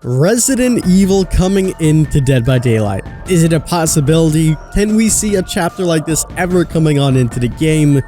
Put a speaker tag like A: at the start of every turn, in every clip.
A: Resident Evil coming into Dead by Daylight. Is it a possibility? Can we see a chapter like this ever coming on into the game?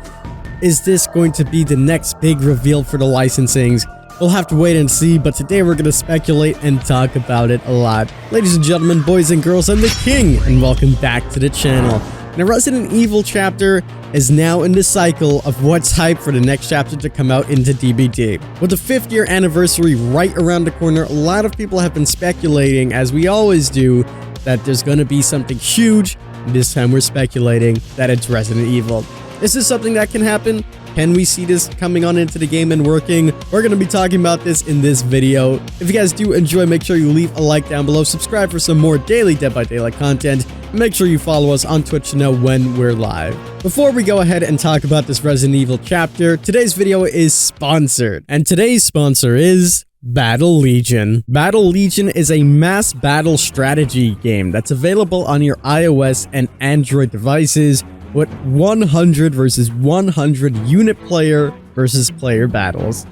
A: Is this going to be the next big reveal for the licensings? We'll have to wait and see, but today we're going to speculate and talk about it a lot. Ladies and gentlemen, boys and girls, I'm the King, and welcome back to the channel. Now, Resident Evil chapter is now in the cycle of what's hype for the next chapter to come out into DBD. With the 5th year anniversary right around the corner, a lot of people have been speculating, as we always do, that there's going to be something huge. This time we're speculating that it's Resident Evil. Is this something that can happen? Can we see this coming on into the game and working? We're going to be talking about this in this video. If you guys do enjoy, make sure you leave a like down below, subscribe for some more daily Dead by Daylight content, and make sure you follow us on Twitch to know when we're live. Before we go ahead and talk about this Resident Evil chapter, today's video is sponsored, and today's sponsor is Battle Legion. Battle Legion is a mass battle strategy game that's available on your iOS and Android devices, with 100 versus 100 unit player versus player battles.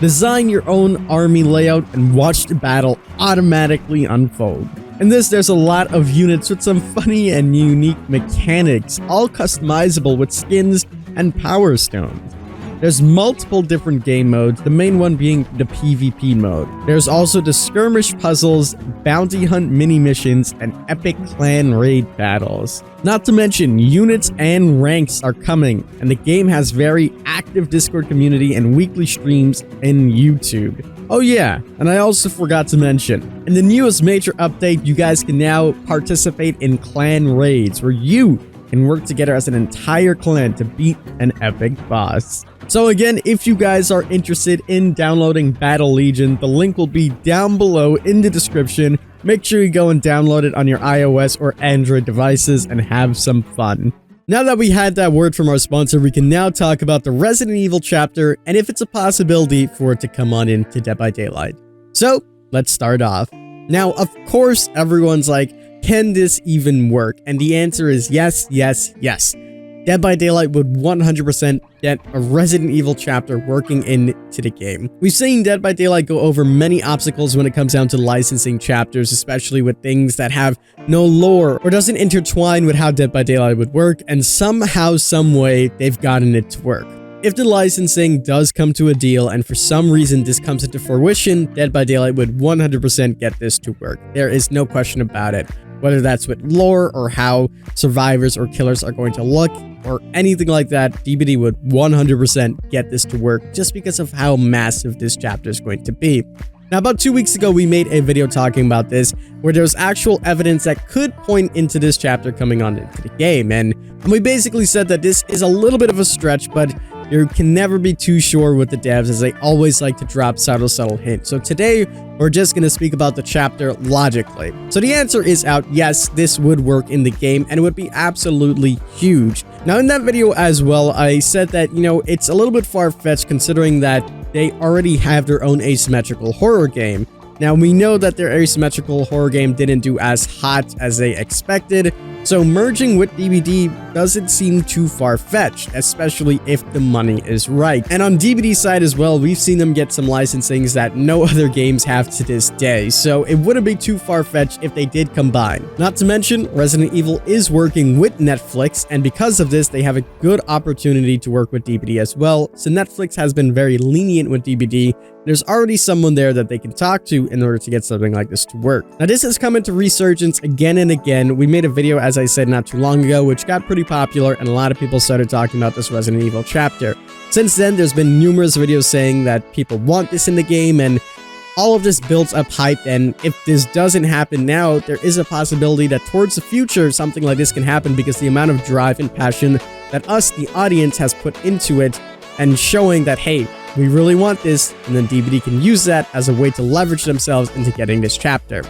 A: Design your own army layout and watch the battle automatically unfold. In this, there's a lot of units with some funny and unique mechanics, all customizable with skins and power stones. There's multiple different game modes, the main one being the PvP mode. There's also the skirmish puzzles, bounty hunt mini missions, and epic clan raid battles. Not to mention, units and ranks are coming, and the game has very active Discord community and weekly streams in YouTube. Oh yeah, and I also forgot to mention, in the newest major update, you guys can now participate in clan raids, where you can work together as an entire clan to beat an epic boss. So again, if you guys are interested in downloading Battle Legion, the link will be down below in the description. Make sure you go and download it on your iOS or Android devices and have some fun. Now that we had that word from our sponsor, we can now talk about the Resident Evil chapter and if it's a possibility for it to come on into Dead by Daylight. So let's start off. Now, of course, everyone's like, can this even work? And the answer is yes, yes, yes. Dead by Daylight would 100% get a Resident Evil chapter working into the game. We've seen Dead by Daylight go over many obstacles when it comes down to licensing chapters, especially with things that have no lore or doesn't intertwine with how Dead by Daylight would work, and somehow, some way, they've gotten it to work. If the licensing does come to a deal and for some reason this comes into fruition, Dead by Daylight would 100% get this to work. There is no question about it. Whether that's with lore or how survivors or killers are going to look or anything like that, DBD would 100% get this to work just because of how massive this chapter is going to be. Now, about 2 weeks ago, we made a video talking about this, where there's actual evidence that could point into this chapter coming on into the game, and we basically said that this is a little bit of a stretch, but you can never be too sure with the devs, as they always like to drop subtle hints. So today, we're just going to speak about the chapter logically. So the answer is out, yes, this would work in the game, and it would be absolutely huge. Now, in that video as well, I said that, you know, it's a little bit far-fetched considering that they already have their own asymmetrical horror game. Now, we know that their asymmetrical horror game didn't do as hot as they expected, so merging with DBD doesn't seem too far-fetched, especially if the money is right. And on DBD's side as well, we've seen them get some licensings that no other games have to this day, so it wouldn't be too far-fetched if they did combine. Not to mention, Resident Evil is working with Netflix, and because of this, they have a good opportunity to work with DBD as well, so Netflix has been very lenient with DBD. There's already someone there that they can talk to in order to get something like this to work. Now, this has come into resurgence again and again. We made a video, as I said, not too long ago, which got pretty popular, and a lot of people started talking about this Resident Evil chapter. Since then, there's been numerous videos saying that people want this in the game, and all of this builds up hype, and if this doesn't happen now, there is a possibility that towards the future, something like this can happen because the amount of drive and passion that us, the audience, has put into it, and showing that, hey, we really want this, and then DBD can use that as a way to leverage themselves into getting this chapter.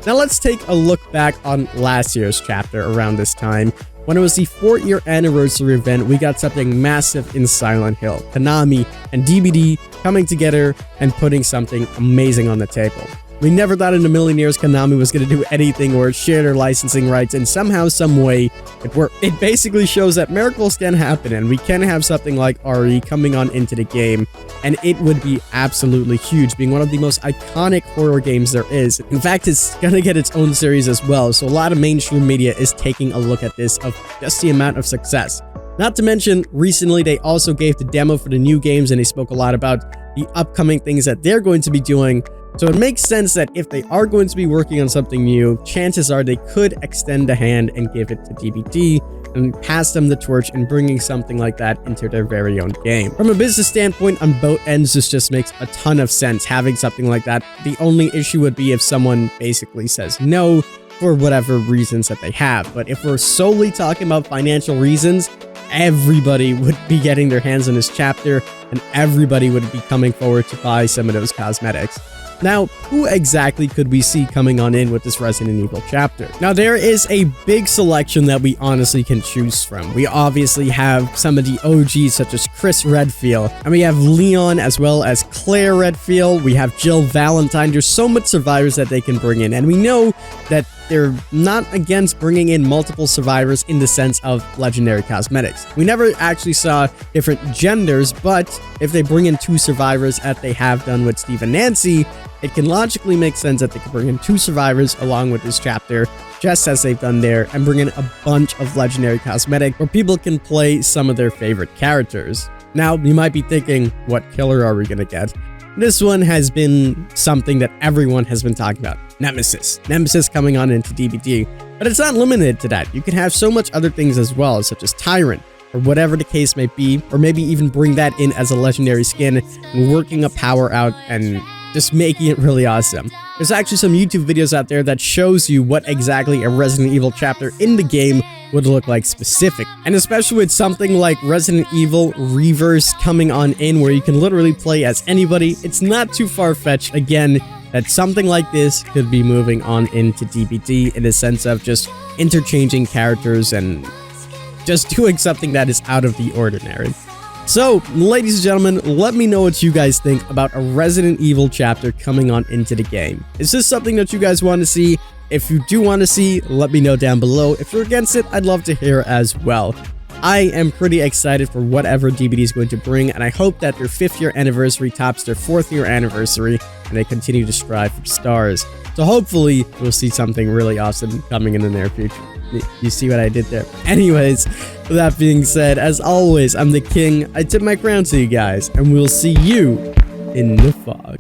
A: Now let's take a look back on last year's chapter around this time. When it was the 4th-year anniversary event, we got something massive in Silent Hill. Konami and DBD coming together and putting something amazing on the table. We never thought in a million years Konami was going to do anything or share their licensing rights, and somehow, some way, it worked. It basically shows that miracles can happen, and we can have something like RE coming on into the game, and it would be absolutely huge, being one of the most iconic horror games there is. In fact, it's going to get its own series as well, so a lot of mainstream media is taking a look at this of just the amount of success. Not to mention, recently they also gave the demo for the new games, and they spoke a lot about the upcoming things that they're going to be doing. So it makes sense that if they are going to be working on something new, chances are they could extend a hand and give it to DBD and pass them the torch in bringing something like that into their very own game. From a business standpoint, on both ends, this just makes a ton of sense having something like that. The only issue would be if someone basically says no for whatever reasons that they have. But if we're solely talking about financial reasons, everybody would be getting their hands on this chapter, and everybody would be coming forward to buy some of those cosmetics. Now, who exactly could we see coming on in with this Resident Evil chapter? Now, there is a big selection that we honestly can choose from. We obviously have some of the OGs such as Chris Redfield, and we have Leon as well as Claire Redfield. We have Jill Valentine. There's so much survivors that they can bring in, and we know that they're not against bringing in multiple survivors in the sense of legendary cosmetics. We never actually saw different genders, but if they bring in 2 survivors as they have done with Steve and Nancy, it can logically make sense that they could bring in 2 survivors along with this chapter, just as they've done there, and bring in a bunch of legendary cosmetic where people can play some of their favorite characters. Now, you might be thinking, what killer are we gonna get? This one has been something that everyone has been talking about. Nemesis. Nemesis coming on into DBD. But it's not limited to that. You can have so much other things as well, such as Tyrant, or whatever the case may be, or maybe even bring that in as a legendary skin and working a power out and just making it really awesome. There's actually some YouTube videos out there that shows you what exactly a Resident Evil chapter in the game would look like specific. And especially with something like Resident Evil Reverse coming on in where you can literally play as anybody, it's not too far-fetched, again, that something like this could be moving on into DBD in the sense of just interchanging characters and just doing something that is out of the ordinary. So, ladies and gentlemen, let me know what you guys think about a Resident Evil chapter coming on into the game. Is this something that you guys want to see? If you do want to see, let me know down below. If you're against it, I'd love to hear as well. I am pretty excited for whatever DBD is going to bring, and I hope that their 5th year anniversary tops their 4th year anniversary, and they continue to strive for stars. So hopefully, we'll see something really awesome coming in the near future. You see what I did there? Anyways, with that being said, as always, I'm the king. I tip my crown to you guys, and we'll see you in the fog.